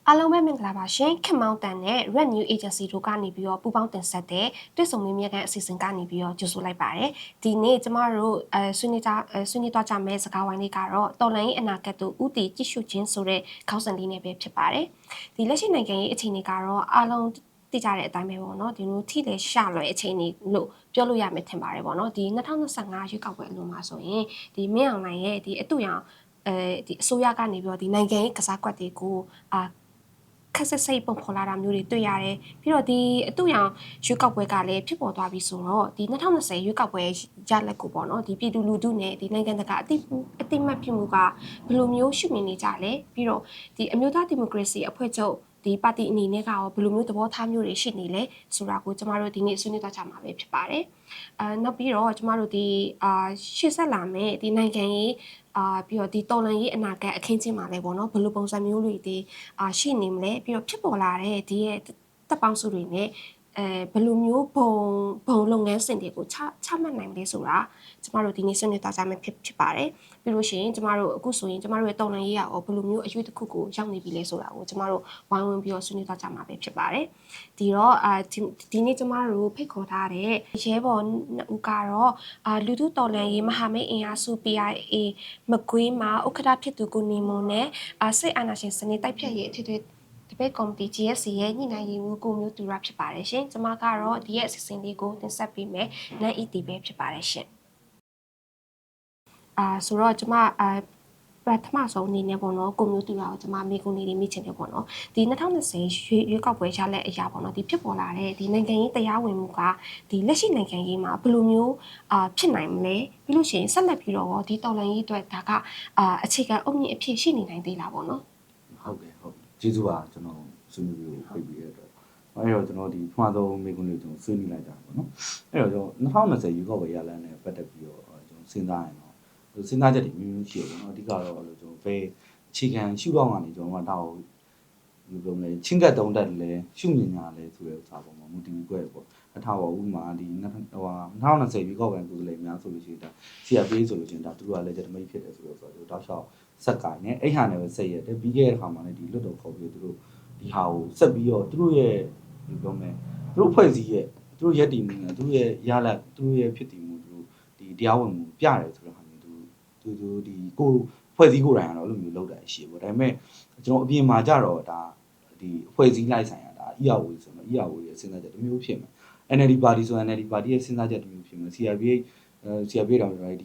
အားလုံးပဲမင်္ဂလာပါရှင်ခင်မောင်တန်နဲ့ Red New Agency တို့ကနေပြီးတော့ပူးပေါင်းတင်ဆက်တဲ့တွေ့ဆုံမေးမြန်းခန်းအစီအစဉ်ကနေပြီးတော့ကြိုဆိုလိုက်ပါတယ်ဒီနေ့ကျမတို့ဆွေးနွေးသွားကြမယ့်စကားဝိုင်းလေးကတော့တော်လိုင်းအနာဂတ်တို့ဥတီကြည့်ရှုခြင်းဆိုတဲ့ခေါင်းစဉ်လေးနဲ့ပဲဖြစ်ပါတယ်ဒီလက်ရှိနိုင်ငံရေးအခြေအနေကတော့အားလုံးသိကြတဲ့အတိုင်းပဲပေါ့နော်ဒီလိုထိလေရှာလွယ်အခြေအနေလို့ပြောလို့ရမယ်ထင်ပါတယ်ပေါ့နော်ဒီ2025ရွေးကောက်ပွဲအလွန်မှာဆိုရင်ဒီမင်းအောင်လှိုင်ရဲ့ဒီအတူရောင်ဒီအစိုးရကနေပြီးတော့ဒီနိုင်ငံရေးကစားကွက်တွေကိုခက်ဆက်စိတ်ပုံဖော်လာတာမျိုးတွေတွေ့ရတယ်ပြီးတော့ဒီအတူရောင်ရွေးကောက်ပွဲကလည်းဖြစ်ပေါ်သွားပြီဆိုတော့ဒီ2020ရွေးကောက်ပွဲရလက်ကိုပေါ့နော်ဒီပြည်သူလူထုနဲ့ဒီနိုင်ငံတကာအတိမတ်ပြုမှုကဘယ်လိုမျိုးရှုမြင်နေကြလဲပြီးတော့ဒီအမျိုးသားဒီမိုကရေစီအဖွဲ့ချုပ်ဒီပါတီအနေနဲ့ကရောဘယ်လိုမျိုးသဘောထားမျိုးတွေရှိနေလဲဆိုတာကိုကျမတို့ဒီနေ့ဆွေးနွေးသွားကြမှာပဲဖြစ်ပါတယ်နောက်ပြီးတော့ကျမတို့ဒီရှေ့ဆက်လာမယ့်ဒီနိုင်ငံရေးပြီးတော့ဒီတော်လန်ရေးအနာဂတ်အခင်းချင်းမှာလည်းပေါ့နော်ဘယ်လိုပုံစံမျိုးတွေဒီရှိနေမလဲပြီးတော့ဖြစ်ပေါ်လာတဲ့ဒီရဲ့တပ်ပေါင်းစုတွေနဲ့ဘယ်လိုမျိုးဘုံလုပ်ငန်းစဉ်တွေကိုချမှတ်နိုင်လဲဆိုတာကျမတို့ဒီနေ့ဆွေးနွေးသွားကြမယ်ဖြစ်ပါတယ်ပြီးလို့ရှိရင်ကျမတို့အခုဆိုရင်ကျမတို့ရဲ့တော်လန်ရေးရောဘယ်လိုမျိုးအရွေးတစ်ခုကိုရောက်နေပြီလဲဆိုတာကိုကျမတို့ဝိုင်းဝန်းပြီးတော့ဆွေးနွေးသွားကြမှာပဲဖြစ်ပါတယ်ဒီတော့ဒီနေ့ကျမတို့ဖိတ်ခေါ်ထားတဲ့ရဲဘော်ဦးကတော့လူထုတော်လန်ရေးမဟာမိတ်အင်အားစု PIA မကွေးမှာဥက္ကဋ္ဌဖြစ်သူကိုနေမွန်နဲ့စိတ်အာဏာရှင်စနစ်တိုက်ဖြတ်ရေးအထူးဒီဘက်ကော်မတီ GSC ရဲ့ညှိနှိုင်းရေးမှူးကိုမျိုးသူရဖြစ်ပါတယ်ရှင်ကျွန်မကတော့ဒီရဲ့အစီအစဉ်လေးကိုတင်ဆက်ပေးမယ်နန်းဤတီပဲဖြစ်ပါတယ်ရှင်ဆိုတော့ကျွန်မပထမဆုံးအနေနဲ့ပေါ့နော်ကိုမျိုးတူတာကိုကျွန်မမိကုန်းလေးတွေမိချင်တယ်ပေါ့နော်ဒီ2020ရွေးကောက်ပွဲရလက်အရာပေါ့နော်ဒီဖြစ်ပေါ်လာတဲ့ဒီနိုင်ငံရေးတရားဝင်မှုကဒီလက်ရှိနိုင်ငံရေးမှာဘယ်လိုမျိုးဖြစ်နိုင်မလဲပြီးလို့ရှိရင်ဆက်လက်ပြီးတော့ဒီတော်လှန်ရေးအတွက်ဒါကအခြေခံအုတ်မြင့်အဖြစ်ရှိနေနိုင်သေးလားပေါ့နော်ဟုတ်ကဲ့ဟုတ်ကျေးဇူးပါကျွန်တော်ဆွေးနွေးပြီးဖိတ်ပြီးရတဲ့အတွက်အဲ့တော့ကျွန်တော်ဒီပထမဆုံးမိကုန်းလေးကျွန်တော်ဆွေးနွေးလိုက်ကြတာပေါ့နော်အဲ့တော့ကျွန်တော်2020ရွေးကောက်ပွဲရလန်းနဲ့ပတ်သက်ပြီးတော့ကျွန်တော်စဉ်းစားရင်တော့စဉ်းစားချက်တွေမျိုးမျိုးရှိရပေါ့နော်အဓိကတော့ကျွန်တော်ဘယ်အခြေခံရှုထောင့်ကနေကျွန်တော်ကဒါကိုဒီလိုမျိုးချင်းကတ်တုံးတက်လဲရှုမြင်ညာလဲဆိုတဲ့ဥစ္စာပေါ့မူတည်ပြီးပေါ့အထားပါဥမာဒီ2020ရွေးကောက်ပွဲကိုယ်စားလှယ်များဆိုလို့ရှိရင်ဒါ CFA ဆိုလို့ရှိရင်ဒါသူတို့ကလည်း legitimate ဖြစ်တယ်ဆိုတော့ကျွန်တော်တောက်လျှောက်စက်ကိုင်းနဲ့အဲ့ဟာနဲ့ပဲဆက်ရတယ်ပြီးခဲ့တဲ့ခါမှာလည်းဒီလွတ်တော်ခေါ်ပြီးသူတို့ဒီဟာကိုဆက်ပြီးတော့သူတို့ရဲ့ဒီပြောမယ်သူတို့ဖွဲ့စည်းရဲ့သူတို့ရက်တည်မှုနဲ့သူတို့ရဲ့ရလက်သူတို့ရဲ့ဖြစ်တည်မှုသူတို့ဒီတရားဝင်မှုပြတယ်ဆိုတဲ့ဟာမျိုးသူဒီကိုဖွဲ့စည်းကိုယ်တိုင်ကတော့အဲ့လိုမျိုးလုပ်တာရှိပေါ့ဒါပေမဲ့ကျွန်တော်အပြင်မှာကြတော့ဒါဒီဖွဲ့စည်းလိုက်ဆိုင်ရတာ ERO ဆိုတော့ ERO ရဲ့စဉ်းစားချက်တစ်မျိုးဖြစ်မှာ NLD ပါတီဆို NLD ပါတီရဲ့စဉ်းစားချက်တစ်မျိုးဖြစ်မှာ CRPH တောင်ကျွန်တော်ဒီ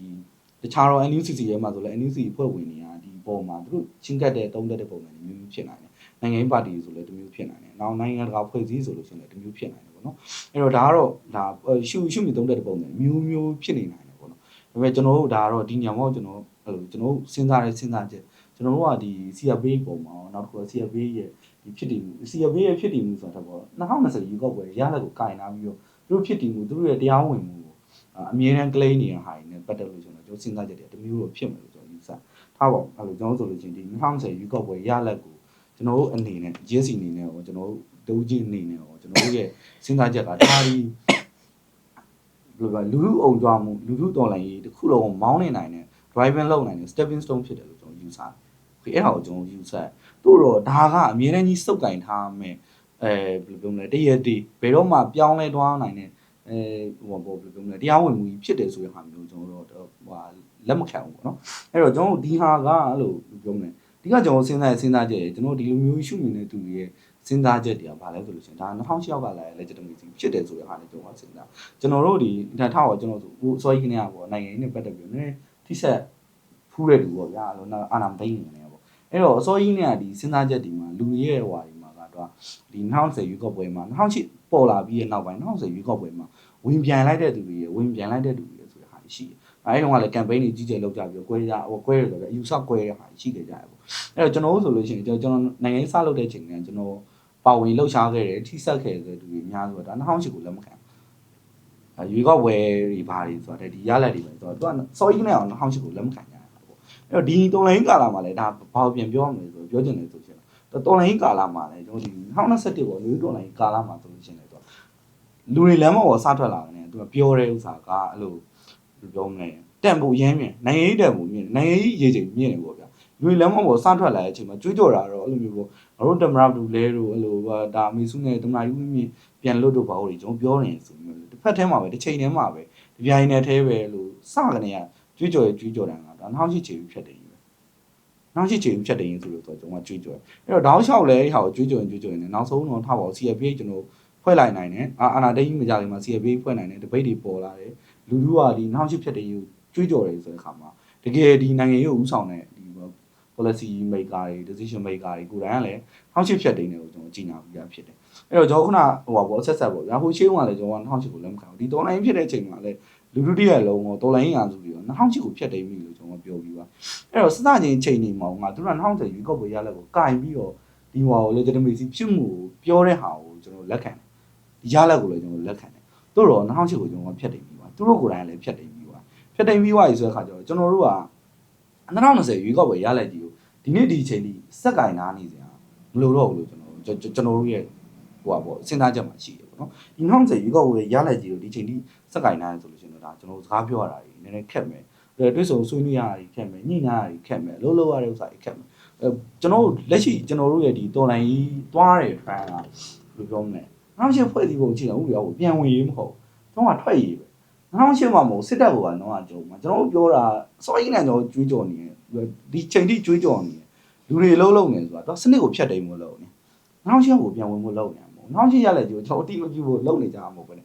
တခြားတော့ NUCC ရဲ့မှာဆိုလဲ NUCC ဖွဲ့ဝင်နေတာဒီပုံမှာသူတို့ချင်းကတ်တဲ့တုံးတက်တဲ့ပုံစံမျိုးမျိုးဖြစ်နိုင်တယ်နိုင်ငံရေးပါတီဆိုလဲတစ်မျိုးဖြစ်နိုင်တယ်နောက်နိုင်ငံတကာဖွဲ့စည်းဆိုလို့ရှိရင်လည်းတစ်မျိုးဖြစ်နိုင်တယ်ပေါ့နော်အဲ့တော့ဒါကတော့ဒါရှုမြင်တုံးတက်တဲ့ပုံစံမျိုးဖြစ်နေနိုင်တယ်ပေါ့နော်ဒါပေမဲ့ကျွန်တော်တို့ဒါကတော့ဒီညောင်တော့ကျွန်တော်အဲ့လိုကျွန်တော်စဉ်းစားတဲ့စဉ်းစားချက်ကျွန်တော်တို့ကဒီ CRPH ပုံမှာနောက်တစ်ခုက CRPH ရဲ့ဒီဖြစ်တည်မှု CRPH ရဲ့ဖြစ်တည်မှုဆိုတာပေါ့2020ရွေးကောက်ပွဲရလက်ကိုကင်လာပြီးတော့သူတို့ဖြစ်တည်မှုသူတို့ရဲ့တရားဝင်မှုအမြဲတမ်း claim နေတဲ့ဟာတွေနဲ့ပတ်သက်လို့ကျွန်တော်စဉ်းစားချက်တွေတမျိုးတော့ဖြစ်မယ်လို့ကျွန်တော်ယူဆထားပါအဲ့လိုကျွန်တော်ဆိုလို့ချင်းဒီ2020ရွေးကောက်ပွဲရလက်ကိုကျွန်တော်တို့အနေနဲ့ GSC အနေနဲ့ရောကျွန်တော်တို့ဒုကြီးအနေနဲ့ရောကျွန်တော်တို့ရဲ့စဉ်းစားချက်ကဒါဒီလူထုအုံကြွမှုလူထုတော်လှန်ရေးတစ်ခုလုံးကိုမောင်းနေနိုင်တဲ့ driving လုပ်နိုင်တဲ့ stepping stone ဖြစ်တယ်လို့ကျွန်တော်ယူဆတယ်။အဲ့ဒါကိုကျွန်တော်ယူဆတယ်။တို့တော့ဒါကအမြဲတမ်းကြီးစုပ်ကင်ထားမယ်ဘယ်လိုပြောမလဲတရက်တည်းဘယ်တော့မှပြောင်းလဲသွားနိုင်တဲ့ဟိုဘယ်လိုပြောမလဲတရားဝင်မှုကြီးဖြစ်တယ်ဆိုတဲ့ဟာမျိုးကျွန်တော်တို့ဟိုလက်မခံဘူးပေါ့နော်အဲ့တော့ကျွန်တော်တို့ဒီဟာကအဲ့လိုပြောမလဲဒီကကျွန်တော်စဉ်းစားချက်ကျွန်တော်ဒီလိုမျိုးရှုမြင်တဲ့သူတွေရဲ့စဉ်းစားချက်တွေကဘာလဲဆိုလို့ရှိရင်ဒါ2008ရောက်ကလည်း legitimacy ဖြစ်တယ်ဆိုတဲ့ဟာနဲ့ကျွန်တော်စဉ်းစားကျွန်တော်တို့ဒီထားတော့ကျွန်တော်ဆိုအစောကြီးကနေပေါ့နိုင်ငံရေးနဲ့ပတ်သက်ပြီးနည်းထိဆက်ဖူးတဲ့လူပေါ့ဗျာလို့အာနာမသိနေတယ်ပေါ့အဲ့တော့အစောကြီးနဲ့ဒီစဉ်းစားချက်ဒီမှာလူရဲ့ဟွာဒီမှာကတော့ဒီ2010ရွေးကောက်ပွဲမှာ2008ပေါ်လာပြီးရဲ့နောက်ပိုင်း2010ရွေးကောက်ပွဲမှာဝင်ပြန်လိုက်တဲ့သူတွေရဲ့ဝင်ပြန်လိုက်တဲ့သူတွေရဲ့ဆိုတဲ့ဟာရှိတယ်အဲ့တုန်းကလည်း campaign တွေကြီးကျယ်လုပ်ကြပြီးကွဲကြကွဲရဆိုတော့အယူဆကွဲတဲ့ဟာရှိခဲ့ကြရပေါ့အဲ့တော့ကျွန်တော်တို့ဆိုလို့ရှိရင်ကျွန်တော်နိုင်ငံရေးစလုပ်တဲ့ချိန်ကကျွန်တော်ပါဝင်လှုပ်ရှားခဲ့တယ်ထိစပ်ခဲ့တဲ့သူတွေအများစုကဒါ2008ကိုလက်မခံရွေးကောက်ပွဲတွေဘာတွေဆိုတော့ဒီရလက်တွေပဲဆိုတော့သူကစောကြီးနဲ့အောင်2008ကိုလက်မခံကြရတာပေါ့အဲ့တော့ဒီတော်လိုင်းကာလာမှာလည်းဒါဘာပြန်ပြောရမလဲဆိုပြောချင်တယ်ဆိုရှင်တော်လိုင်းကာလာမှာလည်းကျွန်တော်ဒီ2021ပေါ့လူတော်လိုင်းကာလာမှာဆိုလို့ရှိရင်လည်းသူလူတွေလမ်းပေါ်စထွက်လာတယ်သူကပြောတဲ့ဥစ္စာကအဲ့လိုပြောမလဲတန်ဖို့ရမ်းမြင်နိုင်ငံရေးတန်ဖို့မြင်နိုင်ငံရေးရေချိန်မြင်တယ်ပေါ့ဗျာ လူလမ်းမပေါ်စထွက်လာတဲ့အချိန်မှာကြွေးကြော်တာတော့အဲ့လိုမျိုးပေါ့ငါတို့တမရဘူးလဲတို့အဲ့လိုဒါအမေစုနဲ့တမနာယူမိပြန်လွတ်တော့ပါဦးလေကျွန်တော်ပြောနေဆိုမျိုးတစ်ဖက်ထဲမှာပဲတစ်ချိန်ထဲမှာပဲဒီပြိုင်နယ်ထဲပဲလို့စကနေကကြွေးကြော်တယ်ကဒါနောက်ရှိချေပြီးဖြတ်တယ်ကြီးပဲနောက်ရှိချေပြီးဖြတ်တယ်ရင်ဆိုလို့ကျွန်တော်ကြွေးကြော်အဲ့တော့တောင်းလျှောက်လဲဟာကိုကြွေးကြော်ရင်နောက်ဆုံးတော့ထားပါဦး CFA ကျွန်တော်ဖွဲ့လိုက်နိုင်တယ်အာနာတိတ်မကြခင်မှာ CFA ဖွဲ့နိုင်တယ်တပိတ်တွေပေါ်လာတယ်လူလူကဒီနောက်ရှိဖြတ်တယ်ကြီးကိုကြွေးကြော်တယ်ဆိုတဲ့ခါမှာတကယ်ဒီနိုင်ငံရေးကိုဦးဆောင်တဲ့ဒီ policy maker တွေ decision maker တွေကိုယ်တိုင်ကလည်းထောက်ချစ်ဖြတ်တိန်တွေကိုကျွန်တော်ကြီးညာပြဖြစ်တယ်အဲ့တော့ကျွန်တော်ခုနဟိုပါပေါ့ဆက်ပေါ့ဗျာဟိုရှေးကလည်းကျွန်တော်2008ကိုလက်မခံဘူးဒီတော်လိုင်းဖြစ်တဲ့အချိန်မှာလည်းလူလူတည်းရဲ့လုံးတော့တော်လိုင်းရာစုပြီးတော့2008ကိုဖြတ်တိန်ပြီလို့ကျွန်တော်ပြောပြီးပါအဲ့တော့စစချင်းချိန်နေမှာငါတို့က2010ရွေးကောက်ပွဲရလက်ကိုကင်ပြီးတော့ဒီဟိုကို legitimacy ဖြစ်မှုကိုပြောတဲ့ဟာကိုကျွန်တော်လက်ခံတယ်ဒီရလက်ကိုလည်းကျွန်တော်လက်ခံတယ်တို့တော့2008ကိုကျွန်တော်ဖြတ်တိန်ပြီးပါသူတို့ကိုယ်တိုင်လည်းဖြတ်တိန်ပြီးပါဖြတ်တိန်ပြီးသွားပြီဆိုတဲ့ခါကျတော့ကျွန်တော်တို့က2020ရွေးကောက်ပွဲရလက်ကြီးကိုဒီနေ့ဒီအချိန်ကြီးစက်ကင်နာနေစရာမလိုတော့ဘူးလို့ကျွန်တော်တို့ရဲ့ဟိုပါပေါ့စဉ်းစားချက်မှာရှိတယ်ပေါ့နော်ဒီ20ရွေးကောက်ပွဲရလက်ကြီးကိုဒီအချိန်ကြီးစက်ကင်နာဆိုလို့ရှိရင်တော့ဒါကျွန်တော်စကားပြောရတာကြီးနည်းနည်းခက်မယ်တွဲဆုံဆွေးနွေးရတာကြီးခက်မယ်ညှိနှိုင်းရတာကြီးခက်မယ်လှုပ်ရတဲ့ဥစ္စာကြီးခက်မယ်ကျွန်တော်လက်ရှိကျွန်တော်တို့ရဲ့ဒီတော်လိုင်းကြီးတွားတဲ့ fan ကဘယ်လိုပြောမလဲ2008ဖွဲ့စည်းပုံကြည့်တော့ဥပဒေကိုပြန်ဝင်ရေးမဟုတ်ကျွန်တော်ကထွက်ရေးပဲ2008မှာမဟုတ်စစ်တပ်ကတော့ကြုံမှာကျွန်တော်တို့ပြောတာစောကြီးနဲ့ကျွန်တော်ကြွေးကြော်နေတယ်ဒီချိန်ထိကြွေးကြော်နေတယ်လူတွေလုံးနေဆိုတာတော့စနစ်ကိုဖျက်တိမ်ဖို့လုပ်နေ2008ကိုပြန်ဝင်ဖို့လုပ်နေမှာမဟုတ်2008ရလဲကျွန်တော်အတိမပြုဖို့လုပ်နေကြမှာမဟုတ်ဘူး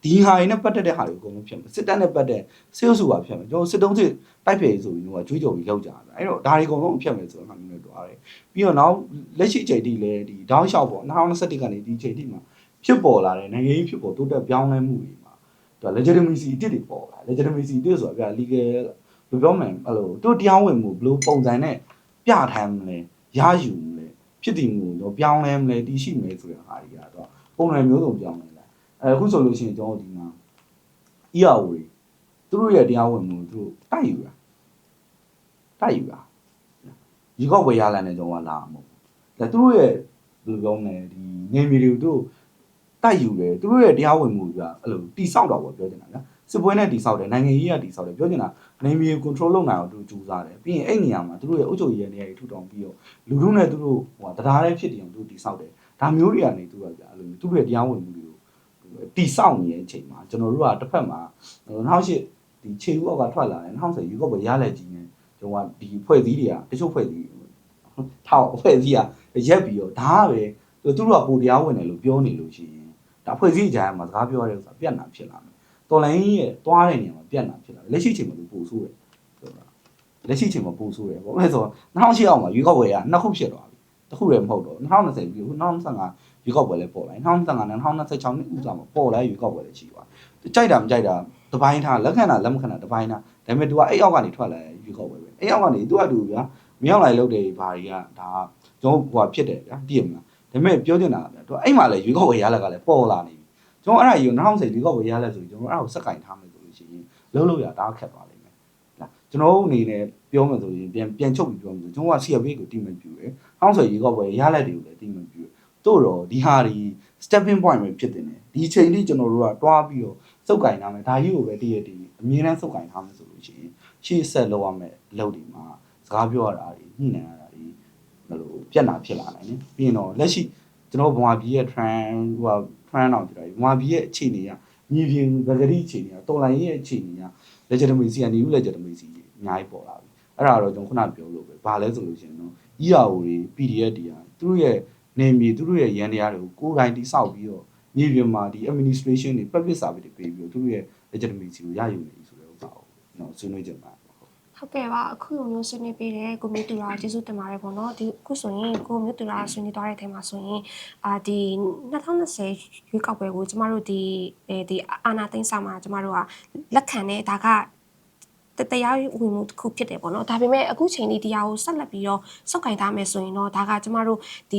ဒီဟာတွေနဲ့ပတ်သက်တဲ့ဟာတွေအကုန်လုံးဖျက်မယ်စစ်တပ်နဲ့ပတ်သက်စေအုပ်စုပါဖျက်မယ်ကျွန်တော်စစ်တုံးစစ်တိုက်ဖျက်ရေးဆိုပြီးတော့ကြွေးကြော်ပြီးလောက်ကြတာအဲ့တော့ဒါတွေအကုန်လုံးဖျက်မယ်ဆိုတော့ဟာမျိုးနဲ့တွားတယ်ပြီးတော့နောက်လက်ရှိချိန်ထိလဲဒီတောင်းလျှောက်ပေါ့2021ကနေဒီချိန်ထိမှာဖြစ်ပေါ်လာတဲ့နိုင်ငံရေးဖြစ်ပေါ်တိုးတက်ပြောင်းလဲမှုတွေမှာဒါ legitimacy အစ်တွေပေါ်လာ legitimacy အစ်ဆိုတာပြ legal ဘယ်ပြောမလဲအဲ့လိုတို့တရားဝင်မှုဘယ်လိုပုံစံနဲ့ပြထိုင်မလဲရယူမလဲဖြစ်တည်မှုတော့ပြောင်းလဲမလဲတည်ရှိမလဲဆိုတဲ့ဟာတွေကတော့ပုံစံမျိုးစုံပြောင်းလဲလာအခုဆိုလို့ရှိရင်ကျွန်တော်ဒီမှာ ERO တွေသူတို့ရဲ့တရားဝင်မှုသူတို့တိုက်ယူတာဒီကောက်ဝယ်ရလာတဲ့ကျွန်တော်ကလာမှာဒါသူတို့ရဲ့ဘယ်လိုပြောမလဲဒီနေမီတွေကိုသူတို့တိုက်ယူတယ်သူတို့ရဲ့တရားဝင်မှုကအဲ့လိုတိဆောက်တော့ပြောချင်တာဗျာစစ်ပွဲနဲ့တိဆောက်တယ်နိုင်ငံရေးကတိဆောက်တယ်ပြောချင်တာနေမီကို control လုပ်နိုင်အောင်သူကြိုးစားတယ်ပြီးရင်အဲ့နေရာမှာသူတို့ရဲ့အုပ်ချုပ်ရေးနေရာတွေထူထောင်ပြီးတော့လူထုနဲ့သူတို့ဟိုတရားတဲ့ဖြစ်တယ်အောင်သူတိဆောက်တယ်ဒါမျိုးတွေကနေသူကဗျာအဲ့လိုသူတို့ရဲ့တရားဝင်မှုတွေကိုတိဆောက်နေတဲ့အချိန်မှာကျွန်တော်တို့ကတစ်ဖက်မှာ2008ဒီခြေဦးအောက်ကထွက်လာတယ်2010ရွေးကောက်ပွဲရလက်ကြီးနဲ့ကျွန်တော်ကဒီဖွဲ့စည်းတွေကတချို့ဖွဲ့စည်းထောက်အဖွဲ့အစည်းကရက်ပြီးတော့ဒါကပဲသူတို့ကပိုတရားဝင်တယ်လို့ပြောနေလို့ရှိရင်ဒါဖွဲ့စည်းကြမ်းမှာစကားပြောရတဲ့ဥစ္စာပြတ်နာဖြစ်လာမယ်တော်လိုင်းရဲ့တွားတဲ့နေရာမှာပြတ်နာဖြစ်လာတယ်လက်ရှိချိန်မှာသူပို့ဆိုးတယ်ဆိုတာလက်ရှိချိန်မှာပို့ဆိုးတယ်ပေါ့လဲဆိုတော့2008အောက်မှာရွေးကောက်ပွဲကနှစ်ခုဖြစ်သွားပြီတစ်ခုလည်းမဟုတ်တော့2020ပြီး2025ရွေးကောက်ပွဲလည်းပေါ်လာ2025နဲ့2026နှစ်ဥစားမှာပေါ်လာရွေးကောက်ပွဲလည်းရှိသွားကြိုက်တာမကြိုက်တာတပိုင်းထားလက်ခံတာလက်မခံတာတပိုင်းထားဒါပေမဲ့ तू ကအဲ့အောက်ကနေထွက်လာရွေးကောက်ပွဲပဲအဲ့အောက်ကနေ तू ကတူဗျာမြောက်လိုက်လုပ်တယ်ဘာတွေကဒါကျွန်တော်ဟိုဖြစ်တယ်ဗျာတည်မလားဒါပေမဲ့ပြောချင်တာဗျာသူအဲ့မှာလည်းရွေးကောက်ဝယ်ရလက်ကလည်းပေါ်လာနေပြီကျွန်တော်အဲ့ဒါကြီးကို2010ရွေးကောက်ဝယ်ရလက်ဆိုပြီးကျွန်တော်အဲ့ဒါကိုစက်ကင်ထားမယ်ဆိုလို့ရှိရင်လုံးရတာခက်သွားလိမ့်မယ်လားကျွန်တော်အနေနဲ့ပြောမယ်ဆိုရင်ပြန်ချုပ်ပြီးပြောမယ်ဆိုကျွန်တော်က CFA ကိုတိမပြူတယ်2010ရွေးကောက်ဝယ်ရလက်တွေကိုလည်းတိမပြူတို့တော့ဒီဟာဒီ stepping point ပဲဖြစ်တင်တယ်ဒီချိန်လေးကျွန်တော်တို့ကတွားပြီးတော့စုပ်ကင်ထားမယ်ဒါကြီးကိုပဲတည့်ရတည်အမြဲတမ်းစုပ်ကင်ထားမယ်ဆိုလို့ရှိရင်ရှေ့ဆက်လောက်ရမယ်အလုပ်ဒီမှာစကားပြောရတာညှိနှိုင်းရတာဒီဘယ်လိုပြက်နာဖြစ်လာနိုင်လဲပြီးရင်တော့လက်ရှိကျွန်တော်ဗမာပြည်ရဲ့ trend ဟို trend တော့ပြောတယ်ဗမာပြည်ရဲ့အခြေအနေကညီပြင်းဗဂရီအခြေအနေကတော်လိုင်းရဲ့အခြေအနေက legitimacy ကနေ legitimacy အများကြီးပေါ်လာပြီအဲ့ဒါတော့ကျွန်တော်ခုနပြောလို့ပဲဘာလဲဆိုလို့ရှိရင်တော့ ERO တွေ PDF တွေကသူတို့ရဲ့နေမြေသူတို့ရဲ့ရန်တရားတွေကိုကိုယ်တိုင်တိဆောက်ပြီးတော့ညီပြင်းမှာဒီ administration တွေ public service တွေပေးပြီးတော့သူတို့ရဲ့ legitimacy ကိုရယူနေပြီဆိုတဲ့ဥစ္စာကိုနော်ဆွေးနွေးကြပါဟုတ်ကဲ့ပါအခုလိုမျိုးဆွေးနွေးပေးတဲ့ကိုမျိုးတူလာကျေးဇူးတင်ပါတယ်ပေါ့နော်ဒီအခုဆိုရင်ကိုမျိုးတူလာဆွေးနွေးသွားတဲ့အချိန်မှာဆိုရင်ဒီ2020ရွေးကောက်ပွဲကိုကျမတို့ဒီအာနာသိန်းစာမှာကျမတို့ကလက်ခံတဲ့ဒါကတရားဝင်မှုတစ်ခုဖြစ်တယ်ပေါ့နော်ဒါပေမဲ့အခုချိန်လေးတရားကိုဆက်လက်ပြီးတော့စောက်ကင်ထားမယ်ဆိုရင်တော့ဒါကကျမတို့ဒီ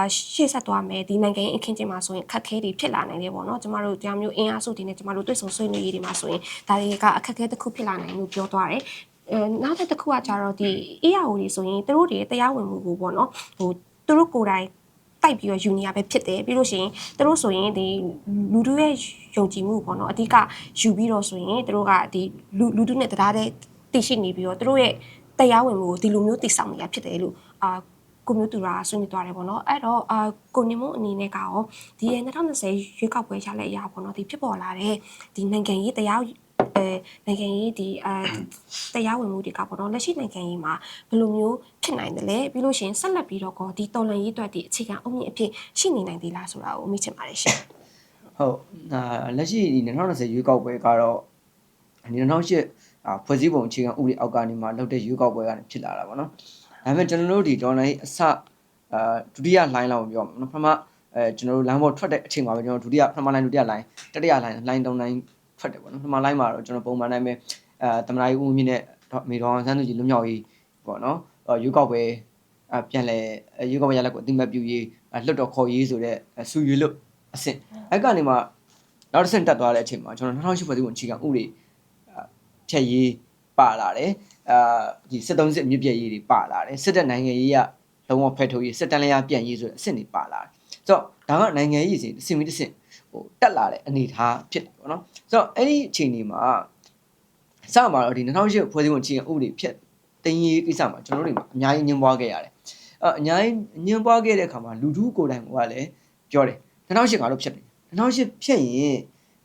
ရှေ့ဆက်သွားမယ်ဒီနိုင်ငံရေးအခင်းကျင်းမှာဆိုရင်အခက်အခဲတွေဖြစ်လာနိုင်တယ်ပေါ့နော်ကျမတို့တရားမျိုးအင်အားစုတွေနဲ့ကျမတို့တွေ့ဆုံဆွေးနွေးရေးတွေမှာဆိုရင်ဒါတွေကအခက်အခဲတစ်ခုဖြစ်လာနိုင်လို့ပြောသွားတယ်နောက်တစ်ခုကကြတော့ဒီ ARO တွေဆိုရင်သူတို့တွေတရားဝင်မှုကိုပေါ့နော်ဟိုသူတို့ကိုယ်တိုင်တိုက်ပြီးတော့ယူနေရပဲဖြစ်တယ်ပြီးလို့ရှိရင်သူတို့ဆိုရင်ဒီလူတို့ရဲ့ယုံကြည်မှုပေါ့နော်အဓိကယူပြီးတော့ဆိုရင်သူတို့ကဒီလူတို့နဲ့တရားတဲ့တည်ရှိနေပြီးတော့သူတို့ရဲ့ တရားဝင်မှုကိုဒီလိုမျိုးတည်ဆောက်နေရဖြစ်တယ်လို့ကိုမျိုးသူကဆွေးနွေးသွားတယ်ပေါ့နော်အဲ့တော့ကိုနေမို့အနေနဲ့ကရောဒီ2020ရွေးကောက်ပွဲရလက်အရာပေါ့နော်ဒီဖြစ်ပေါ်လာတဲ့ဒီနိုင်ငံရေးတရားနိုင်ငံရေးဒီတရားဝင်မှုတွေကပေါ့နော်လက်ရှိနိုင်ငံရေးမှာဘယ်လိုမျိုးဖြစ်နိုင်တယ်လဲပြီးလို့ရှိရင်ဆက်လက်ပြီးတော့ဒီတော်လှန်ရေးအတွက်ဒီအခြေခံအုတ်မြစ်အဖြစ်ရှိနေနိုင်သေးလားဆိုတာကိုမေးချင်ပါတယ်ရှင်ဟုတ်လက်ရှိဒီ2020ရွေးကောက်ပွဲကတော့ဒီ2008ဖွဲ့စည်းပုံအခြေခံဥပဒေအောက်ကနေမှလုပ်တဲ့ရွေးကောက်ပွဲကနေဖြစ်လာတာပေါ့နော်ဒါပေမဲ့ကျွန်တော်တို့ဒီဒေါ်လာရေးအစဒုတိယ line လောက်ပြောမှာနော်ပထမကျွန်တော်တို့ line ပေါ်ထွက်တဲ့အချိန်မှာပဲကျွန်တော်ဒုတိယပထမ line ဒုတိယ line တတိယ line 3 line ထွက်တယ်ပေါ့နော်ပထမ line မှာတော့ကျွန်တော်ပုံမှန်တိုင်းပဲသမ္မတကြီးဦးမြင့်နဲ့မေတော်အောင်ဆန်းစုကြည်လွတ်မြောက်ရေးပေါ့နော်ရွေးကောက်ပွဲပြန်လဲရွေးကောက်ပွဲရလက်ကိုအတိမတ်ပြုရေးလွတ်တော်ခေါ်ရေးဆိုတဲ့ဆူရွေးလို့အဆင့်အဲ့ကနေမှနောက်တစ်ဆင့်တက်သွားတဲ့အချိန်မှာကျွန်တော်2008ဖွဲ့စည်းပုံအခြေခံဥပဒေဖြည့်ရေးပါလာတယ်ဒီစစ်သုံးစစ်မြစ်ပြည့်ရေးတွေပါလာတယ်စစ်တပ်နိုင်ငံရေးကလုံးဝဖက်ထုတ်ရေးစစ်တမ်းလျားပြန်ရေးဆိုတဲ့အဆင့်တွေပါလာတယ်ဆိုတော့ဒါကနိုင်ငံရေးစီအဆင့်ပြီးတစ်ဆင့်တက်လာတဲ့အနေအထားဖြစ်တယ်ပေါ့နော်ဆိုတော့အဲ့ဒီအချိန်ဒီမှာစမှာတော့ဒီ2008ဖွဲ့စည်းပုံအခြေခံဥပဒေဖြည့်တင်ရေးကိစ္စမှာကျွန်တော်တို့တွေအများကြီးညှင်းပွားခဲ့ရတယ်အများကြီးညှင်းပွားခဲ့တဲ့အခါမှာလူထုကိုယ်တိုင်ကလည်းပြောတယ်2008ကတော့ဖြတ်တယ်2008ဖြတ်ရင်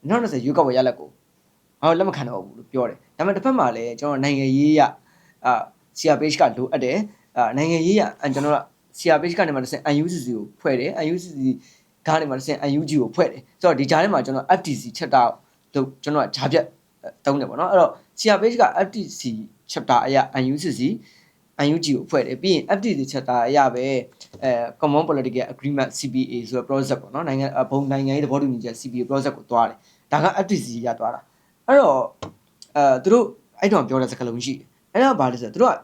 2020ရွေးကောက်ပွဲရလက်ကိုလက်မခံတော့ဘူးလို့ပြောတယ်ဒါပေမဲ့တစ်ဖက်မှာလည်းကျွန်တော်နိုင်ငံရေးရCRPH ကလိုအပ်တယ်နိုင်ငံရေးရကျွန်တော်က CRPH ကနေမှတစ်ဆင့် UNCC ကိုဖွဲ့တယ် UNCC ကနေမှတစ်ဆင့် UNG ကိုဖွဲ့တယ်ဆိုတော့ဒီကြားထဲမှာကျွန်တော် FTC ချက်တာလို့ကျွန်တော်ကဂျားပြတ်တုံးတယ်ပေါ့နော်အဲ့တော့ CRPH က FTC ချက်တာအရာ UNCC UNG ကိုဖွဲ့တယ်ပြီးရင် FTC ချက်တာအရာပဲCommon Political Agreement CPA ဆိုတဲ့ project ပေါ့နော်နိုင်ငံဘုံနိုင်ငံရေးသဘောတူညီချက် CPA project ကိုသွားတယ်ဒါက FTC ရသွားတာအဲ့တော့သူတို့အဲ့တော့ပြောတဲ့စကားလုံးရှိတယ်အဲ့တော့ဘာလဲဆိုတော့သူတို့က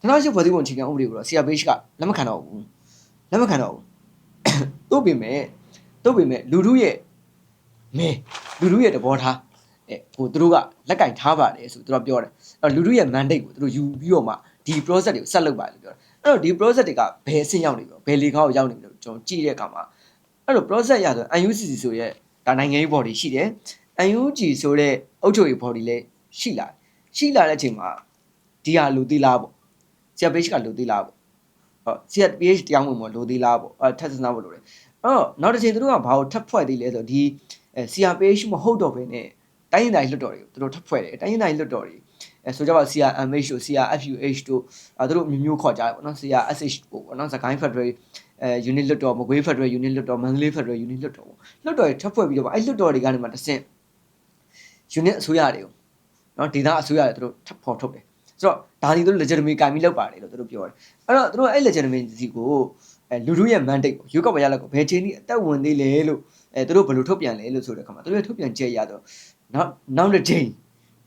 2008ဖွဲ့စည်းပုံအခြေခံဥပဒေကိုတော့ CRPH ကလက်မခံတော့ဘူးတို့ပေမဲ့လူထုရဲ့လူထုရဲ့သဘောထားဟိုသူတို့ကလက်ကင်ထားပါတယ်ဆိုသူတို့ပြောတယ်အဲ့တော့လူထုရဲ့ mandate ကိုသူတို့ယူပြီးတော့မှဒီ process တွေကိုဆက်လုပ်ပါလို့ပြောတယ်အဲ့တော့ဒီ process တွေကဘယ်အဆင့်ရောက်နေပြီဘယ်လေခေါက်ရောက်နေပြီလို့ကျွန်တော်ကြည့်တဲ့အခါမှာအဲ့လို process ရဆို UNCC ဆိုရဲဒါနိုင်ငံရေး body ရှိတယ် UNG ဆိုတဲ့အုပ်ချုပ်ရေး body လည်းရှိလာတဲ့အချိန်မှာဒီဟာလူသေးလားပေါ့ CRPH ကလူသေးလားပေါ့CRPH တရားဝင်မလို့သေးလားပေါ့ထပ်စမ်းဖို့လိုတယ်အဲ့တော့နောက်တစ်ချိန်သူတို့ကဘာကိုထပ်ဖွဲ့သေးလဲဆိုတော့ဒီ CRPH မဟုတ်တော့ဘဲနဲ့တိုင်းရင်းသားလွတ်တော်တွေကိုသူတို့ထပ်ဖွဲ့တယ်တိုင်းရင်းသားလွတ်တော်တွေဆိုကြပါ CRMH တို့ CRFUH တို့သူတို့မျိုးခေါ်ကြတယ်ပေါ့နော် CRSH ပေါ့နော်စကိုင်း Federal Unit လွတ်တော်မကွေး Federal Unit လွတ်တော်မန္တလေး Federal Unit လွတ်တော်ပေါ့လွတ်တော်တွေထပ်ဖွဲ့ပြီးတော့အဲ့လွတ်တော်တွေကနေမှတစ်ဆင့် unit အစိုးရတွေကိုနော်ဒေသအစိုးရတွေသူတို့ထပ်ဖော်ထုတ်တယ်ဆိုတော့ဒါဒီသူတို့ legitimate ကင်ပြီးလောက်ပါတယ်လို့သူတို့ပြောတယ်အဲ့တော့သူတို့အဲ့ legitimate စီကိုလူထုရဲ့ mandate ကိုရွေးကောက်ပွဲရလက်ကိုဘယ်ချိန်ထိအသက်ဝင်သေးလဲလို့သူတို့ဘယ်လိုထုတ်ပြန်လဲလို့ဆိုတဲ့အခါမှာသူတို့ရဲ့ထုတ်ပြန်ချက်ရတော့နောက်တစ်ချိန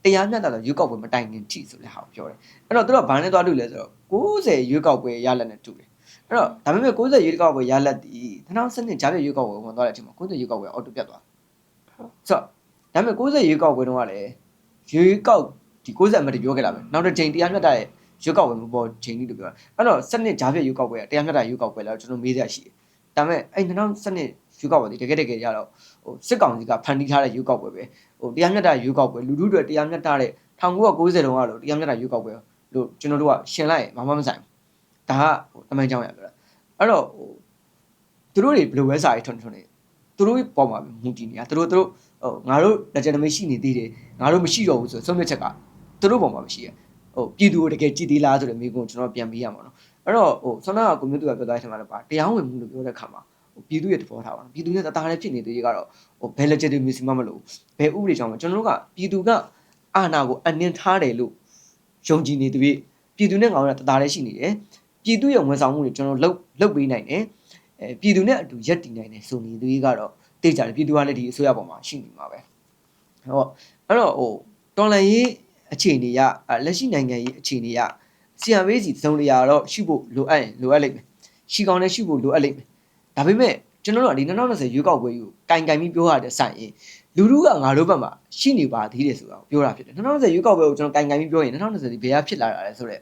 ်တရားမျှတတဲ့ရွေးကောက်ပွဲမတိုင်ခင်ထိဆိုလဲဟာပြောတယ်အဲ့တော့သူတို့ကဘာနဲ့သွားတူလဲဆိုတော့90ရွေးကောက်ပွဲရလက်နဲ့တူတယ်အဲ့တော့ဒါပေမဲ့90ရွေးကောက်ပွဲရလက်ဒီ2012ကြားပြရွေးကောက်ပွဲဝင်သွားတဲ့အချိန်မှာ90ရွေးကောက်ပွဲအော်တိုပြတ်သွားဆိုတော့ဒါပေမဲ့90ရွေးကောက်ပွဲတုန်းကလည်းရွေးကောက်ဒီ90အမှတ်တွေပြောခဲ့တာပဲနောက်တစ်ချိန်တရားမျှတတဲ့ရွေးကောက်ပွဲမပေါ်ချိန်ကြီးလို့ပြောတာအဲ့တော့စနစ်ဂျားပြရွေးကောက်ပွဲကတရားမျှတရွေးကောက်ပွဲแล้วကျွန်တော်မေးစရာရှိတယ်ဒါပေမဲ့အဲ့2012ရွေးကောက်ပွဲဒီတကယ်ကြတော့ဟိုစစ်ကောင်စီကဖန်တီးထားတဲ့ရွေးကောက်ပွဲပဲဟိုတရားမျှတရွေးကောက်ပွဲလူထုတွေတရားမျှတတဲ့1990တုန်းကလို့တရားမျှတရွေးကောက်ပွဲလို့ကျွန်တော်တို့ကရှင်းလိုက်ရင်ဘာမှမဆိုင်ဘူးဒါကဟိုတမန်ကြောင်ရပြောတာအဲ့တော့ဟိုသူတို့တွေဘယ်လိုပဲစာရေးထွန်းနေသူတို့ပေါ်မှာမူတည်နေတာသူတို့ဟိုငါတို့ legitimate ရှိနေသေးတယ်ငါတို့မရှိတော့ဘူးဆိုဆုံးဖြတ်ချက်ကသူတို့ပေါ်မှာမရှိရဟိုပြည်သူကိုတကယ်ကြည်သေးလားဆိုတဲ့မိကုန်းကျွန်တော်ပြန်ပေးရမှာနော်အဲ့တော့ဟိုဆွမ်းနာကွန်မြူနတီကပြောသားတဲ့ထဲမှာလည်းပါတရားဝင်မှုလို့ပြောတဲ့ခါမှာဟိုပြည်သူရဲ့သဘောထားပါနော်ပြည်သူနဲ့တသားလည်းဖြစ်နေသေးရကတော့ဟိုဘယ် legitimacy မှမလို့ဘယ်ဥပဒေကြောင့်မကျွန်တော်တို့ကပြည်သူကအာဏာကိုအနှင်းထားတယ်လို့ယုံကြည်နေသူပြည်သူနဲ့ငါတို့ကတသားလည်းရှိနေတယ်ပြည်သူရဲ့ဝန်ဆောင်မှုတွေကျွန်တော်လုပ်ပေးနိုင်တယ်ပြည်သူနဲ့အတူရက်တည်နိုင်တယ်ဆိုနေသူကတော့သိကြတယ်ပြည်သူကလည်းဒီအစိုးရပေါ်မှာရှိနေမှာပဲဟောအဲ့တော့ဟိုတော်လန်ရေးအခြေအနေရလက်ရှိနိုင်ငံရေးအခြေအနေရ CRPH သုံးလျာတော့ရှိဖို့လိုအပ်လိမ့်မယ်ရှိကောင်းလည်းရှိဖို့လိုအပ်လိမ့်မယ်ဒါပေမဲ့ကျွန်တော်တို့ကဒီ2020ရွေးကောက်ပွဲကိုကင်ပြီးပြောရတဲ့ဆိုင်ရင်လူထုကငါတို့ဘက်မှာရှိနေပါသေးတယ်ဆိုတာကိုပြောတာဖြစ်တယ်2020ရွေးကောက်ပွဲကိုကျွန်တော်ကင်ပြီးပြောရင်2020ဒီဘယ်ကဖြစ်လာတာလဲဆိုတော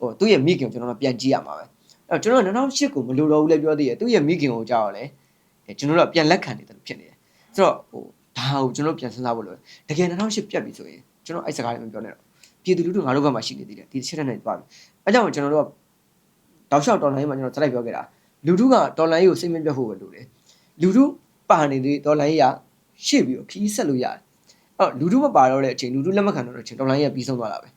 ့ဟိုသူ့ရဲ့မိခင်ကိုကျွန်တော်တို့ပြန်ကြည့်ရမှာပဲအဲ့တော့ကျွန်တော်2008ကိုမလိုတော့ဘူးလည်းပြောသေးတယ်သူ့ရဲ့မိခင်ကိုကြောက်လဲကျွန်တော်တို့ကပြန်လက်ခံနေတယ်လို့ဖြစ်နေတယ်ဆိုတော့ဟိုဒါကိုကျွန်တော်ပြန်စဉ်းစားဖို့လိုတယ်တကယ်2008ပြတ်ပြီဆိုရင်ကျွန်တော်အဲ့စကားလေးမပြောနဲ့တော့ပြည်သူလူထုငါတို့ဘက်မှာရှိနေသေးတယ်ဒီချက်နဲ့နေပါပြီ အဲကြောင့်ကျွန်တော်တို့ကတောက်လျှောက်တော်လိုင်းမှာကျွန်တော်စလိုက်ပြောခဲ့တာလူထုကတော်လိုင်းကိုစိတ်မပြတ်ဖို့ပဲလို့လေလူထုပါနေသေးတော်လိုင်းရရှေ့ပြီးတော့ခီးဆက်လို့ရတယ်အဲ့လူထုမပါတော့တဲ့အချိန်လူထုလက်မခံတော့တဲ့အချိန်တော်လိုင်းရပြီးဆုံးသွားတာပဲ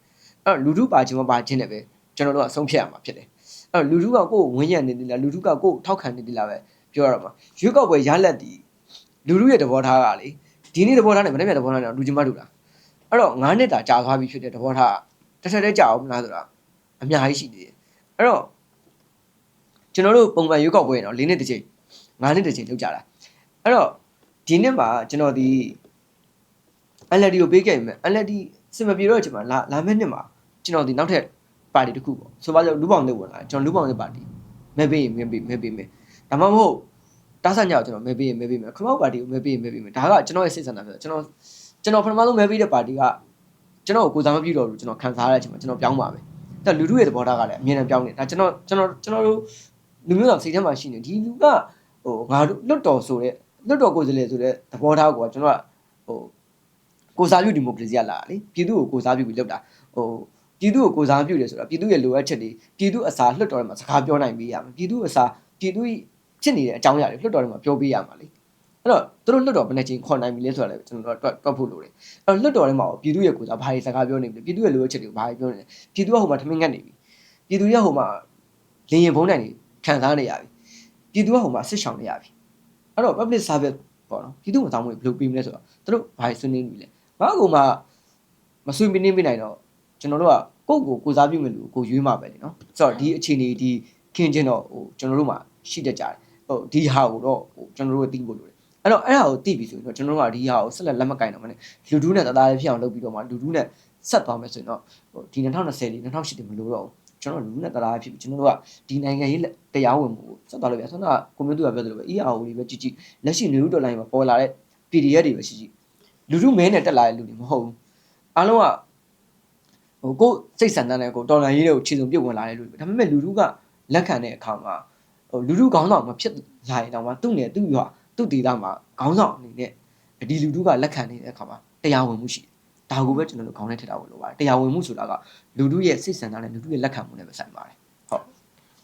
အဲ့လူထုပါခြင်းမပါခြင်းနဲ့ပဲကျွန်တော်တို့ကဆုံးဖြတ်ရမှာဖြစ်တယ်အဲ့လူထုကကိုယ်ဝန်းရံနေသေးလားလူထုကကိုယ်ထောက်ခံနေသေးလားပဲပြောရမှာရွေးကောက်ပွဲရလက်တီလူထုရဲ့သဘောထားကလေဒီနေ့သဘောထားနဲ့မနေ့ကသဘောထားနဲ့လူချင်းမတူတာအဲ့တော့9နှစ်တာကြာသွားပြီဖြစ်တဲ့သဘောထားတစ်ထက်တည်းကြာအောင်မလားဆိုတာအများကြီးရှိနေတယ်အဲ့တော့ကျွန်တော်တို့ပုံမှန်ရွေးကောက်ပွဲနော်4နှစ်တစ်ချိန်9နှစ်တစ်ချိန်လုပ်ကြတာအဲ့တော့ဒီနှစ်မှာကျွန်တော်ဒီ LLD ကိုပေးခဲ့ပြီမဲ့ LLD စင်မပြေတော့အချိန်မှာလာမယ့်နှစ်မှာကျွန်တော်ဒီနောက်ထပ်ပါတီတစ်ခုပေါ့ဆိုပါစို့လူပေါင်းတွေဝင်လာကျွန်တော်လူပေါင်းတွေပါတီမဲပေးရင်မဲပေးမယ်ဒါမှမဟုတ်တားဆန်ကြအောင်ကျွန်တော်မဲပေးရင်မဲပေးမယ်ခမောက်ပါတီကိုမဲပေးရင်မဲပေးမယ်ဒါကကျွန်တော်ရဲ့စိတ်ဆန္ဒဖြစ်တယ်ကျွန်တော်ပထမဆုံးမဲပေးတဲ့ပါတီကကျွန်တော်ကိုယ်စားမပြုတော့ဘူးကျွန်တော်ခံစားရတဲ့အချိန်မှာကျွန်တော်ပြောင်းပါမယ်ဒါလူထုရဲ့သဘောထားကလည်းအမြင်နဲ့ပြောင်းနေဒါကျွန်တော်တို့လူမျိုးတော်စိတ်ထဲမှာရှိနေဒီလူကဟိုငါတို့လွတ်တော်ဆိုတဲ့လွတ်တော်ကိုယ်စားလှယ်ဆိုတဲ့သဘောထားကိုကျွန်တော်ကဟိုကိုစားပြုဒီမိုကရေစီကလာလေပြည်သူ့ကိုကိုစားပြုပြီးလုပ်တာဟိုပြည်သူ့ကိုကိုစားပြုတယ်ဆိုတာပြည်သူ့ရဲ့လိုအပ်ချက်တွေပြည်သူ့အစာလွတ်တော်ထဲမှာစကားပြောနိုင်ပေးရမယ်ပြည်သူ့အစာပြည်သူ့ဖြစ်နေတဲ့အကြောင်းအရာတွေလွတ်တော်ထဲမှာပြောပေးရမှာလေအဲ့တော့သူတို့လွတ်တော်ဘယ်နဲ့ချင်းခေါ်နိုင်ပြီလဲဆိုတာလည်းကျွန်တော်တို့တွက်ဖို့လိုတယ်အဲ့တော့လွတ်တော်ထဲမှာပြည်သူ့ရဲ့ကိုစားဘာတွေစကားပြောနေပြီပြည်သူ့ရဲ့လိုအပ်ချက်တွေကိုဘာတွေပြောနေလဲပြည်သူကဟိုမှာထမင်းငတ်နေပြီပြည်သူရဲ့ဟိုမှာလင်းရင်ဘုံနိုင်နေခံစားနေရပြီပြည်သူကဟိုမှာစစ်ဆောင်နေရပြီအဲ့တော့ public service ပေါ့နော်ပြည်သူ့ဝန်ဆောင်မှုဘယ်လိုပြီးမလဲဆိုတော့သူတို့ဘာတွေဆွေးနွေးနေလဲဘာကူမှမဆွေးနွေးနေနိုင်တော့ကျွန်တော်တို့ကကိုစားပြုမယ်လို့ကိုရွေးမှာပဲလေနော်ဆိုတော့ဒီအခြေအနေဒီခင်းချင်းတော့ဟိုကျွန်တော်တို့မှာရှိတတ်ကြတယ်ဟိုဒီဟာကိုတော့ဟိုကျွန်တော်တို့သိဖို့လိုတယ်အဲ့တော့အဲ့ဟာကိုသိပြီဆိုရင်တော့ကျွန်တော်တို့ကဒီဟာကိုဆက်လက်မကင်တော့မနဲ့လူတူးနဲ့တသားလေးဖြစ်အောင်လုပ်ပြီးတော့မှလူတူးနဲ့ဆက်သွားမယ်ဆိုရင်တော့ဟိုဒီ2020ဒီ2008တိမလို့တော့ကျွန်တော်လူနဲ့တသားဖြစ်ပြီကျွန်တော်တို့ကဒီနိုင်ငံရေးတရားဝင်မှုကိုဆက်သွားလို့ပြဆွမ်းကကွန်မြူနတီကပြောသလိုပဲ ERO တွေပဲကြည့်လက်ရှိနေဦးတော်လိုင်းမှာပေါ်လာတဲ့ PDF တွေပဲရှိလူထုမဲနဲ့တက်လာတဲ့လူတွေမဟုတ်ဘူးအားလုံးကဟိုကိုစိတ်ဆန္ဒနဲ့ကိုတော်လန်ရေးတွေကိုခြေစုံပြုတ်ဝင်လာတဲ့လူတွေဒါပေမဲ့လူထုကလက်ခံတဲ့အခါမှာဟိုလူထုခေါင်းဆောင်မဖြစ်လာရင်တော့မှသူ့နယ်သူ့ရွာသူ့ဒေသမှာခေါင်းဆောင်အနေနဲ့ဒီလူထုကလက်ခံနေတဲ့အခါမှာတရားဝင်မှုရှိတယ်ဒါကိုပဲကျွန်တော်တို့ခေါင်းထဲထည့်ထားဖို့လိုပါတယ်တရားဝင်မှုဆိုတာကလူထုရဲ့စိတ်ဆန္ဒနဲ့လူထုရဲ့လက်ခံမှုနဲ့ပဲဆိုင်ပါတယ်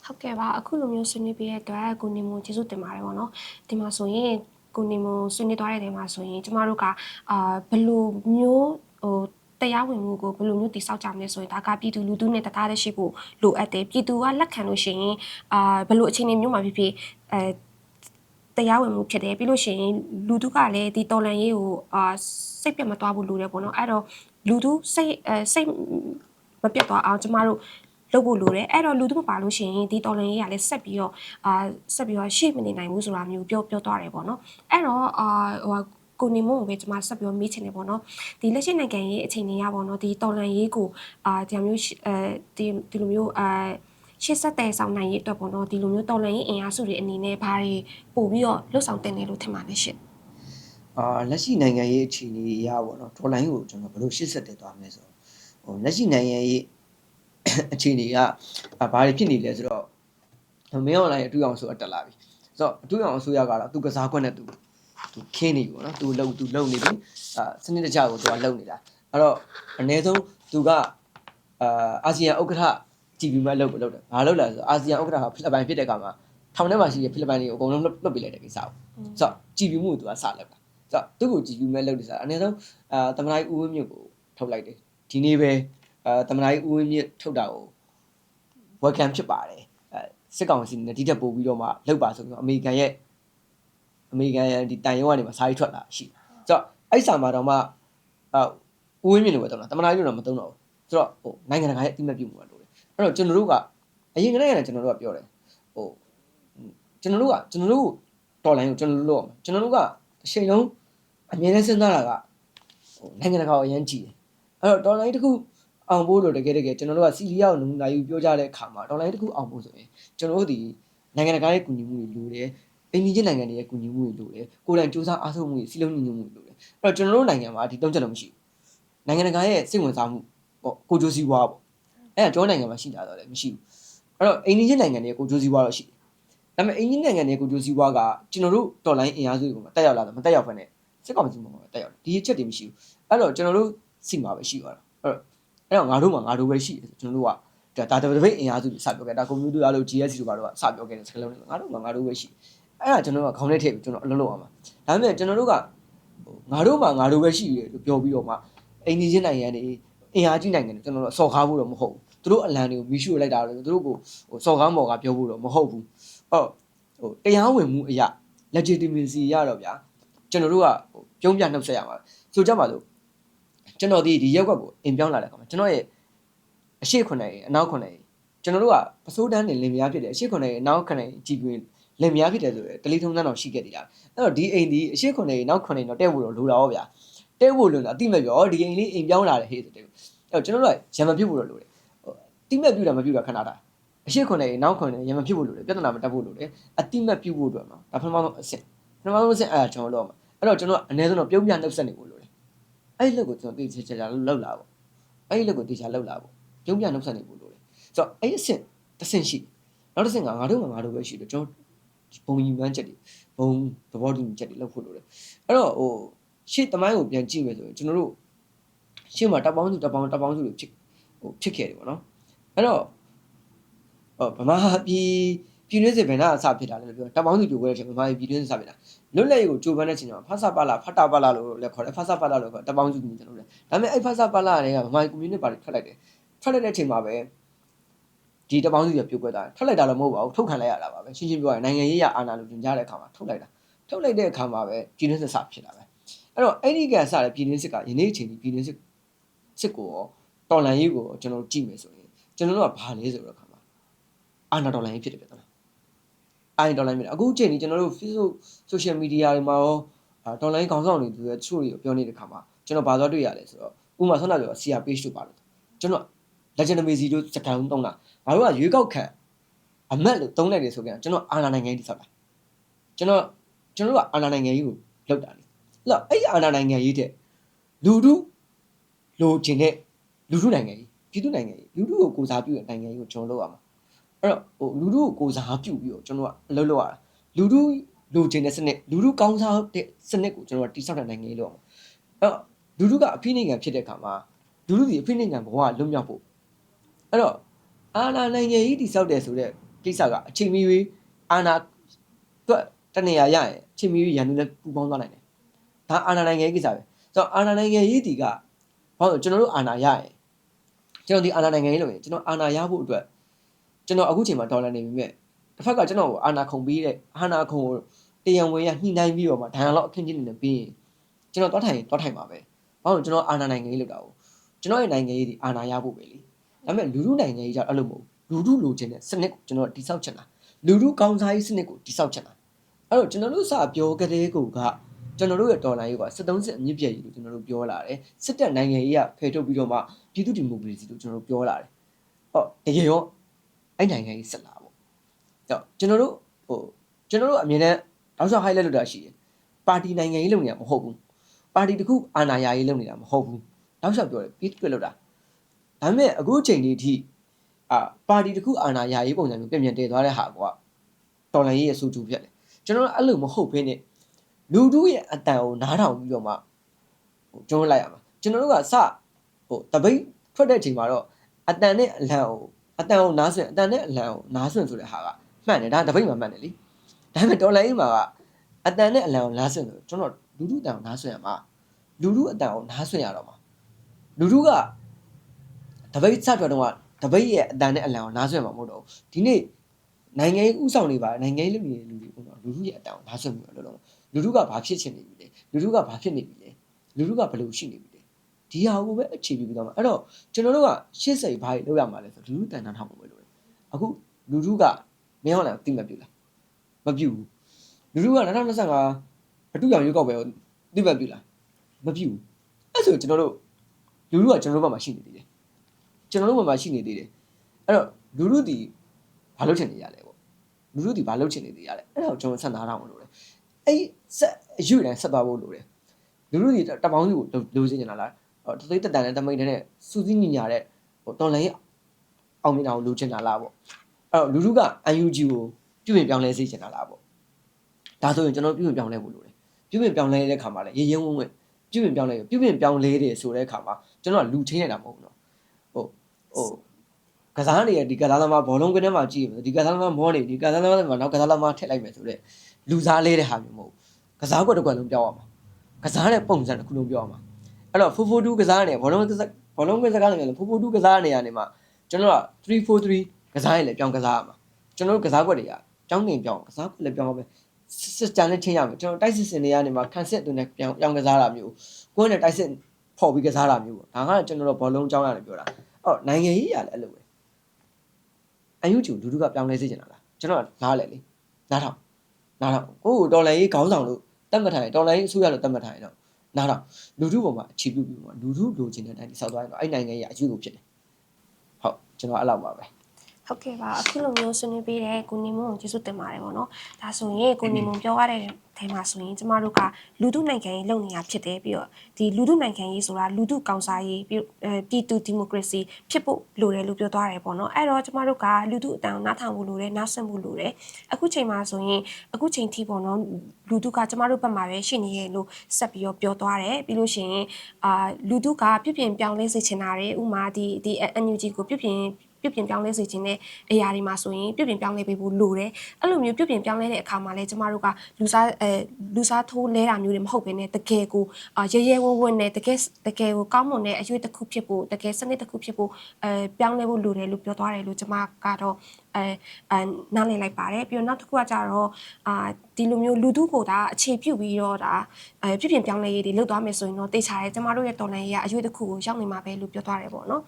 ဟုတ်ကဲ့ပါအခုလိုမျိုးဆွေးနွေးပေးတဲ့အတွက်ကိုနေမို့ကျေးဇူးတင်ပါတယ်ပေါ့နော်ဒီမှာဆိုရင်ကိုနေမို့ဆွေးနွေးသွားတဲ့နေရာမှာဆိုရင်ကျမတို့ကဘယ်လိုမျိုးဟိုတရားဝင်မှုကိုဘယ်လိုမျိုးတည်ဆောက်ကြမလဲဆိုရင်ဒါကပြည်သူလူထုနဲ့တသားတည်းရှိဖို့လိုအပ်တယ်ပြည်သူကလက်ခံလို့ရှိရင်ဘယ်လိုအခြေအနေမျိုးမှာဖြစ်ဖြစ်တရားဝင်မှုဖြစ်တယ်ပြီးလို့ရှိရင်လူထုကလည်းဒီတော်လန်ရေးကိုစိတ်ပြတ်မသွားဘူးလို့တယ်ပေါ့နော်အဲ့တော့လူထုစိတ်မပြတ်သွားအောင်ကျမတို့လုပ်ဖို့လိုတယ်အဲ့တော့လူထုမပါလို့ရှိရင်ဒီတော်လန်ရေးကလည်းဆက်ပြီးတော့ရှေ့မနေနိုင်ဘူးဆိုတာမျိုးပြောသွားတယ်ပေါ့နော်အဲ့တော့ဟိုကိုနေမို့ပဲကျွန်မဆက်ပြီးမေးချင်တယ်ပေါ့နော်ဒီလက်ရှိနိုင်ငံရေးအခြေအနေရပေါ့နော်ဒီတော်လန်ရေးကိုဒီမျိုးဒီလိုမျိုးရှေ့ဆက်တဲ့ဆောင်နိုင်ရေးအတွက်ပေါ့နော်ဒီလိုမျိုးတော်လန်ရေးအင်အားစုတွေအနေနဲ့ဘာတွေပို့ပြီးတော့လှုပ်ဆောင်တင်တယ်လို့ထင်ပါတယ်ရှင့်လက်ရှိနိုင်ငံရေးအခြေအနေရပေါ့နော်တော်လန်ရေးကိုကျွန်တော်ဘယ်လိုရှေ့ဆက်တည်သွားမလဲဆိုတော့ဟိုလက်ရှိနိုင်ငံရေးအခြေအနေကဘာတွေဖြစ်နေလဲဆိုတော့မင်းအွန်လိုင်းအတူအောင်ဆိုတက်လာပြီဆိုတော့အတူအောင်အစိုးရကတော့သူကစားခွက်နဲ့သူခင်းနေပြီပေါ့နော်သူလုံနေပြီစနစ်တကျကိုသူကလုံနေတာအဲ့တော့အနည်းဆုံးသူကအာဆီယံဥက္ကဋ္ဌကြည်ပြီးမှလုပ်တယ်ဘာလုပ်လဲဆိုတော့အာဆီယံဥက္ကဋ္ဌကဖိလစ်ပိုင်ဖြစ်တဲ့အခါမှာထောင်ထဲမှာရှိတဲ့ဖိလစ်ပိုင်တွေကိုအကုန်လုံးလွတ်ပေးလိုက်တဲ့ကိစ္စပေါ့ဆိုတော့ကြည်ပြီးမှုသူကစလုပ်တာဆိုတော့သူ့ကိုကြည်ပြီးမှလုပ်တယ်ဆိုတာအနည်းဆုံးသမ္မတဦးဝင်းမြင့်ကိုထုတ်လိုက်တယ်ဒီနေ့ပဲသမ္မတဦးဝင်းမြင့်ထုတ်တာကို welcome ဖြစ်ပါတယ်စစ်ကောင်စီနဲ့ဒီထက်ပိုပြီးတော့မှလောက်ပါဆိုပြီးတော့အမေရိကန်ရဲ့ဒီတန်ရုံးကနေမှစာရေးထွက်လာရှိဆိုတော့အဲ့စာမှာတော့မှဦးဝင်းမြင့်လိုပဲတော့လားတမနာကြီးတော့မသုံးတော့ဘူးဆိုတော့ဟိုနိုင်ငံတကာရဲ့အတိမတ်ပြုမှုလို့လေအဲ့တော့ကျွန်တော်တို့ကအရင်ကတည်းကကျွန်တော်တို့ကပြောတယ်ဟိုကျွန်တော်တို့တော်လိုင်းကိုကျွန်တော်တို့အချိန်လုံးအမြဲတမ်းစဉ်းစားတာကဟိုနိုင်ငံတကာကိုအရင်ကြည့်တယ်အဲ့တော့တော်လိုင်းတစ်ခုအောင်ဖို့လို့တကယ်ကျွန်တော်တို့ကစီလီယာကိုနမူနာယူပြောကြတဲ့အခါမှာတော်လိုင်းတစ်ခုအောင်ဖို့ဆိုရင်ကျွန်တော်တို့ဒီနိုင်ငံတကာရဲ့ကူညီမှုတွေလိုတယ်အိမ်ကြီးနိုင်ငံတွေရဲ့ကူညီမှုတွေလိုတယ်ကိုယ်တိုင်စူးစမ်းအားထုတ်မှုတွေစီလုံးညီညွတ်မှုတွေလိုတယ်အဲ့တော့ကျွန်တော်တို့နိုင်ငံမှာဒီ၃ချက်လုံးမရှိဘူးနိုင်ငံတကာရဲ့စိတ်ဝင်စားမှုပေါ့ကိုဂျိုစီဝါပေါ့အဲ့ဒါကျွန်တော်နိုင်ငံမှာရှိတာတော့လည်းမရှိဘူးအဲ့တော့အိမ်ကြီးနိုင်ငံတွေရဲ့ကိုဂျိုစီဝါတော့ရှိတယ်ဒါပေမဲ့အိမ်ကြီးနိုင်ငံတွေရဲ့ကိုဂျိုစီဝါကကျွန်တော်တို့တော်လိုင်းအင်အားစုတွေကတက်ရောက်လာတယ်မတက်ရောက်ဖ ೇನೆ စစ်ကောင်စီမှာတက်ရောက်တယ်ဒီအချက်တွေမရှိဘူးအဲ့တော့ကျွန်တော်တို့စီမှာပဲရှိသွားတာအဲ့တော့ငါတို့ပဲရှိတယ်ကျွန်တော်တို့က ဒါတပိတ်အင်အားစုစပြောခဲ့ဒါကွန်ပျူတာလို့ GSC တို့ဘာလို့စပြောခဲ့တဲ့စကားလုံးတွေငါတို့ပဲရှိအဲ့ဒါကျွန်တော်ကခေါင်းထဲထည့်ပြီးကျွန်တော်အလုပ်လုပ်အောင်ပါဒါပေမဲ့ကျွန်တော်တို့ကငါတို့ပဲရှိတယ်လို့ပြောပြီးတော့မှအိန္ဒိယနိုင်ငံတွေအင်အားကြီးနိုင်ငံတွေကျွန်တော်တို့စော်ကားဖို့တော့မဟုတ်ဘူးသူတို့အလံတွေကိုမီးရှို့လိုက်တာလို့သူတို့ကိုစော်ကားမော်ကပြောဖို့တော့မဟုတ်ဘူးတရားဝင်မှုအရာ legitimacy ရတော့ဗျာကျွန်တော်တို့ကပြုံးပြနှုတ်ဆက်ရမှာဆိုကြပါလို့ကျွန်တော်ဒီရက်ကွက်ကိုအိမ်ပြောင်းလာတဲ့အခါမှာကျွန်တော်ရဲ့အရှိခွန်နိုင်အနောက်ခွန်နိုင်ကျွန်တော်တို့ကပစိုးတန်းနေလင်မယားဖြစ်တယ်အရှိခွန်နိုင်အနောက်ခွန်နိုင်ကြည်တွင်လင်မယားဖြစ်တယ်ဆိုရယ်တလီထုံးတန်းတော်ရှိခဲ့သေးတာအဲ့တော့ဒီအိမ်ဒီအရှိခွန်နိုင်နောက်ခွန်နိုင်တော့တဲ့ဖို့တော့လိုတာဟောဗျာတဲ့ဖို့လိုတာအတိမဲ့ပြောဒီအိမ်လေးအိမ်ပြောင်းလာတယ်ဟေးဆိုတဲ့အဲ့တော့ကျွန်တော်တို့ကရံမပြုတ်ဖို့တော့လိုတယ်တိမဲ့ပြုတ်တာမပြုတ်တာခဏတာအရှိခွန်နိုင်နောက်ခွန်နိုင်ရံမပြုတ်ဖို့လိုတယ်ပြဿနာမတက်ဖို့လိုတယ်အတိမဲ့ပြုတ်ဖို့အတွက်နော်ဒါပထမဆုံးအဆင့်အဲ့ဒါကျွန်တော်တို့အဲ့တော့ကျွန်တော်အနည်းဆုံးတော့ပြုံးပြနှုတ်ဆက်နေဖို့လိုတယ်အဲ့လက်ကိုကျွန်တော်သိချာလောက်လာပေါ့အဲ့လက်ကိုသိချာလောက်လာပေါ့ပြုံးပြနှုတ်ဆက်နေဖို့လိုတယ်ဆိုတော့အဲ့အဆင့်တစ်ဆင့်ရှိနောက်တစ်ဆင့်ကငါတို့ပဲရှိတယ်ကျွန်တော်ဘုံညီမှန်းချက်တွေဘုံသဘောတူညီချက်တွေလုပ်ဖို့လိုတယ်အဲ့တော့ရှေ့တမိုင်းကိုပြန်ကြည့်မယ်ဆိုရင်ကျွန်တော်တို့ရှေ့မှာတပ်ပေါင်းစုတွေဖြစ်ခဲ့တယ်ပေါ့နော်အဲ့တော့ဗမာပြည်တွင်းစစ်ဘယ်နှအစဖြစ်တာလဲလို့ပြောတပ်ပေါင်းစုကြိုးပွဲတဲ့အချိန်ဗမာပြည်တွင်းစစ်စဖြစ်တာလွတ်လပ်ရေးကိုကြိုးပမ်းတဲ့အချိန်မှာဖဆပါလာဖတာပါလာလို့လည်းခေါ်တယ်ဖဆပါလာလို့ခေါ်တပ်ပေါင်းစုမျိုးကျွန်တော်တို့ဒါပေမဲ့အဲ့ဖဆပါလာတွေကဗမာကွန်မြူနစ်ပါတီထွက်လိုက်တဲ့အချိန်မှာပဲဒီတပ်ပေါင်းစုတွေပြုတ်ကွက်တာထွက်လိုက်တာလည်းမဟုတ်ပါဘူးထုတ်ခံလိုက်ရတာပါပဲရှင်းပြောရင်နိုင်ငံရေးရအာဏာလို့ညွှန်ကြားတဲ့အခါမှာထုတ်လိုက်တဲ့အခါမှာပဲပြည်တွင်းစစ်စဖြစ်တာပဲအဲ့တော့အဲ့ဒီကစတဲ့ပြည်တွင်းစစ်ကယနေ့အချိန်ဒီပြည်တွင်းစစ်ကိုတော်လှန်ရေးကိုကျွန်တော်တို့ကြည့်မယ်ဆိုရင်ကျွန်တော်တို့ကဘာလဲဆိုတော့အခါမှာအာဏာတော်လှန်ရေးဖြစ်တယ်ပြတယ်အိုင်ဒေါ်လာမြင့်အခုချိန်ကြီးကျွန်တော်တို့ Facebook social media တွေမှာရောဒေါ်လာခေါင်းဆောင်တွေသူရဲ့ချို့တွေပြောနေတဲ့ခါမှာကျွန်တော်ဘာသွားတွေ့ရလဲဆိုတော့ဥပမာဆောင်းလာပြော CR page တို့ပါလို့ကျွန်တော် legitimacy တို့စကားလုံးသုံးတာဘာလို့ကရွေးကောက်ခံအမတ်လို့သုံးလိုက်တယ်ဆိုကြကျွန်တော်အာဏာနိုင်ငံကြီးတိဆောက်တာကျွန်တော်တို့ကအာဏာနိုင်ငံကြီးကိုလောက်တာလေအဲ့အာဏာနိုင်ငံကြီးတဲ့လူထုလိုချင်တဲ့လူထုနိုင်ငံကြီးပြည်သူနိုင်ငံကြီးလူထုကိုကိုစားပြုတဲ့နိုင်ငံကြီးကိုကျွန်တော်လုပ်ရမှာအဲ့တော့လူထုကိုစားပြုပြီးတော့ကျွန်တော်ကအလုပ်လုပ်ရတာလူထုလိုချင်တဲ့စနစ်လူထုကောင်းစားတဲ့စနစ်ကိုကျွန်တော်ကတိဆောက်တဲ့နိုင်ငံကြီးလုပ်အောင်အဲ့တော့လူထုကအဖိနိုင်ငံဖြစ်တဲ့အခါမှာလူထုဒီအဖိနိုင်ငံဘဝလွတ်မြောက်ဖို့အဲ့တော့အာဏာနိုင်ငံကြီးတိဆောက်တယ်ဆိုတဲ့ကိစ္စကအချိန်မီအာဏာအတွက်တနေရာရရင်အချိန်မီရန်သူလည်းပူပေါင်းသွားနိုင်တယ်ဒါအာဏာနိုင်ငံကြီးကိစ္စပဲဆိုတော့အာဏာနိုင်ငံကြီးဒီကဘာလို့ကျွန်တော်တို့အာဏာရရင်ကျွန်တော်ဒီအာဏာနိုင်ငံကြီးလုပ်ရင်ကျွန်တော်အာဏာရဖို့အတွက်ကျွန်တော်အခုချိန်မှာဒေါ်လာနေပြီမဲ့တစ်ဖက်ကကျွန်တော်ကိုအာဏာခုံပြီးတဲ့အာဏာခုံကိုတရားဝင်ရညှိနှိုင်းပြီးတော့မှဒဏ်ရာလောက်အခင်းချင်းနေပြီးရင်ကျွန်တော်တွားထိုင်ပါပဲဘာလို့ကျွန်တော်အာဏာနိုင်ငံကြီးလုပ်တာကိုကျွန်တော်ရဲ့နိုင်ငံကြီးဒီအာဏာရဖို့ပဲလေဒါပေမဲ့လူထုနိုင်ငံကြီးကြောင့်အဲ့လိုမဟုတ်လူထုလိုချင်တဲ့စနစ်ကိုကျွန်တော်တိဆောက်ချင်တာလူထုကောင်းစားရေးစနစ်ကိုတိဆောက်ချင်တာအဲ့တော့ကျွန်တော်တို့စပြောကြတဲ့ကိုကကျွန်တော်တို့ရဲ့ဒေါ်လာရေးက73စစ်အမြင့်ပြည့်ကြီးလို့ကျွန်တော်တို့ပြောလာတယ်စစ်တပ်နိုင်ငံရေးကဖယ်ထုတ်ပြီးတော့မှပြည်သူ့ဒီမိုကရေစီလို့ကျွန်တော်တို့ပြောလာတယ်တကယ်ရောအဲ့နိုင်ငံကြီးဆက်လာပေါ့ကျွန်တော်တို့အမြင်နဲ့တောက်လျှောက် highlight လုပ်တာရှိတယ်ပါတီနိုင်ငံရေးလုပ်နေတာမဟုတ်ဘူးပါတီတစ်ခုအာဏာရရေးလုပ်နေတာမဟုတ်ဘူးတောက်လျှောက်ပြောတယ်ပြီးတွေ့လို့တာဒါပေမဲ့အခုချိန်ဒီအထိပါတီတစ်ခုအာဏာရရေးပုံစံမျိုးပြင်တည်သွားတဲ့ဟာကွာတော်လှန်ရေးရဲ့စူးကျူဖြစ်တယ်ကျွန်တော်တို့အဲ့လိုမဟုတ်ဘဲနဲ့လူထုရဲ့အတန်ကိုနားထောင်ပြီးတော့မှကျွန်တော်လိုက်ရမှာကျွန်တော်တို့ကတပိတ်ထွက်တဲ့အချိန်မှာတော့အတန်နဲ့အလံကိုနားဆွင့်အတန်နဲ့အလံကိုနားဆွင့်ဆိုတဲ့ဟာကမှန်တယ်ဒါတပိတ်မှာမှန်တယ်လေဒါပေမဲ့တော်လိုင်းမှာကအတန်နဲ့အလံကိုနားဆွင့်ဆိုကျွန်တော်လူထုအတန်ကိုနားဆွင့်ရမှာလူထုအတန်ကိုနားဆွင့်ရတော့မှာလူထုကတပိတ်စထွက်တော့တပိတ်ရဲ့အတန်နဲ့အလံကိုနားဆွင့်မှာမဟုတ်တော့ဒီနေ့နိုင်ငံရေးဥဆောင်နေပါနိုင်ငံရေးလုပ်နေတဲ့လူတွေကတော့လူထုရဲ့အတန်ကိုနားဆွင့်ပြီးတော့လုပ်လူထုကဘာဖြစ်ချင်နေပြီလဲလူထုကဘာဖြစ်နေပြီလဲလူထုကဘယ်လိုရှိနေပြီလဲဒီဟာကိုပဲအခြေပြုပြီးတော့မှာအဲ့တော့ကျွန်တော်တို့ကရှေ့စိတ်ဘာတွေလုပ်ရမှာလဲဆိုလူထုတန်တန်းထောက်ဖို့ပဲလုပ်တယ်အခုလူထုကမင်းဟုတ်လားသိမပြုလားမပြုဘူးလူထုက2025အတူရောင်ရွေးကောက်ပဲသိမပြုလားမပြုဘူးအဲ့ဆိုကျွန်တော်တို့လူထုကကျွန်တော်တို့ဘက်မှာရှိနေသေးတယ်ကျွန်တော်တို့ဘက်မှာရှိနေသေးတယ်အဲ့တော့လူထုဒီဘာလုပ်ချင်နေရလဲပေါ့လူထုဒီဘာလုပ်ချင်နေသေးရလဲအဲ့ဒါကိုကျွန်တော်ဆက်နာထားအောင်လုပ်တယ်အဲ့ဆက်အယူတိုင်းဆက်သွားဖို့လိုတယ်လူထုဒီတပေါင်းစုကိုလိုချင်နေတာလားတသိတက်တန်နဲ့တမိတ်နဲ့စူးစီးညီညာတဲ့တော်လိုင်းအောင်မြင်အောင်လိုချင်တာလားပေါ့အဲ့တော့လူထုက UNG ကိုပြုပြင်ပြောင်းလဲစေချင်တာလားပေါ့ဒါဆိုရင်ကျွန်တော်ပြုပြင်ပြောင်းလဲဖို့လိုတယ်ပြုပြင်ပြောင်းလဲတဲ့ခါမှာလည်းရေရင်ဝုန်းဝင်းပြုပြင်ပြောင်းလဲတယ်ဆိုတဲ့ခါမှာကျွန်တော်ကလူချင်းနေတာမဟုတ်ဘူးနော်က ကစားနေရဒီကစားသမားဘောလုံးကထဲမှာကြည့်မယ်ဒီကစားသမားမောနေဒီကစားသမားမှာနောက်ကစားသမားထည့်လိုက်မယ်ဆိုတော့လူစားလေးတဲ့ဟာမျိုးမဟုတ်ကစားကွက်တစ်ကွက်လုံးပြောင်းရမှာကစားတဲ့ပုံစံတစ်ခုလုံးပြောင်းရမှာအဲ့တော့442ကစားနေဘောလုံးကစားနေတယ်442ကစားနေရနေမှာကျွန်တော်က343ကစားရင်လည်းပြောင်းကစားရမှာကျွန်တော်တို့ကစားကွက်တွေကကြောင်းတင်ပြောင်းကစားကွက်လည်းပြောင်းပဲစစ်တမ်းနဲ့ချင်းရမယ်ကျွန်တော်တိုက်စစ်စင်တွေကနေမှာခံစစ်အတွင်းနဲ့ပြောင်းကစားတာမျိုးကိုယ်နဲ့တိုက်စစ်ဖော်ပြီးကစားတာမျိုးပေါ့ဒါကကျွန်တော်တို့ဘောလုံးကြောင်းရတယ်ပြောတာအော်နိုင်ငံရေးရလည်းအဲ့လိုပဲအယူကျူလူတို့ကပြောင်းလဲစေချင်တာလားကျွန်တော်နားလဲလေနားထောင်ကိုယ်ဒေါ်လာရေးခေါင်းဆောင်လို့တတ်မှတ်ထားရင်ဒေါ်လာရေးအစိုးရလို့တတ်မှတ်ထားရင်တော့နားထောင်လူတို့ပေါ်မှာအခြေပြုပြီးမှာလူတို့လိုချင်တဲ့အတိုင်းဆောက်သွားရင်တော့အဲ့နိုင်ငံရေးအယူကိုဖြစ်တယ်ဟုတ်ကျွန်တော်အဲ့လောက်ပါပဲဟုတ်ကဲ့ပါအခုလိုမျိုးဆွေးနွေးပေးတဲ့ကိုနေမုံကိုကျေးဇူးတင်ပါတယ်ပေါ့နော်ဒါဆိုရင်ကိုနေမုံပြောရတဲ့ထဲမှာဆိုရင်ကျမတို့ကလူထုနိုင်ငံရေးလုပ်နေတာဖြစ်တယ်ပြီးတော့ဒီလူထုနိုင်ငံရေးဆိုတာလူထုကောင်စားရေးပြည်သူဒီမိုကရေစီဖြစ်ဖို့လိုတယ်လို့ပြောသွားတယ်ပေါ့နော်အဲ့တော့ကျမတို့ကလူထုအတန်နားထောင်ဖို့လိုတယ်နားဆင်ဖို့လိုတယ်အခုချိန်မှာဆိုရင်အခုချိန်ထိပေါ့နော်လူထုကကျမတို့ဘက်မှာပဲရှိနေရလို့ဆက်ပြီးတော့ပြောသွားတယ်ပြီးလို့ရှိရင်လူထုကပြပြင်ပြောင်းလဲစေချင်တာတွေဥမာဒီ NUG ကိုပြပြင်ပြောင်းလဲစေခြင်းတဲ့အရာတွေမှာဆိုရင်ပြုပြင်ပြောင်းလဲပေးဖို့လိုတယ်အဲ့လိုမျိုးပြုပြင်ပြောင်းလဲတဲ့အခါမှာလည်းကျမတို့ကလူစားထိုးလဲတာမျိုးတွေမဟုတ်ဘဲနဲ့တကယ်ကိုရဲဝဝနဲ့တကယ်ကိုကောင်းမွန်တဲ့အရွေးတစ်ခုဖြစ်ဖို့တကယ်စနစ်တစ်ခုဖြစ်ဖို့ပြောင်းလဲဖို့လိုတယ်လို့ပြောသွားတယ်လို့ကျမကတော့နားလည်လိုက်ပါတယ်ပြီးတော့နောက်တစ်ခုကကြတော့ဒီလိုမျိုးလူထုကိုဒါအခြေပြုပြီးတော့ဒါပြုပြင်ပြောင်းလဲရေးတွေလုပ်သွားမယ်ဆိုရင်တော့တေချာတယ်ကျမတို့ရဲ့တော်လှန်ရေးကအရွေးတစ်ခုကိုရောက်နေမှာပဲလို့ပြောသွားတယ်ပေါ့နော်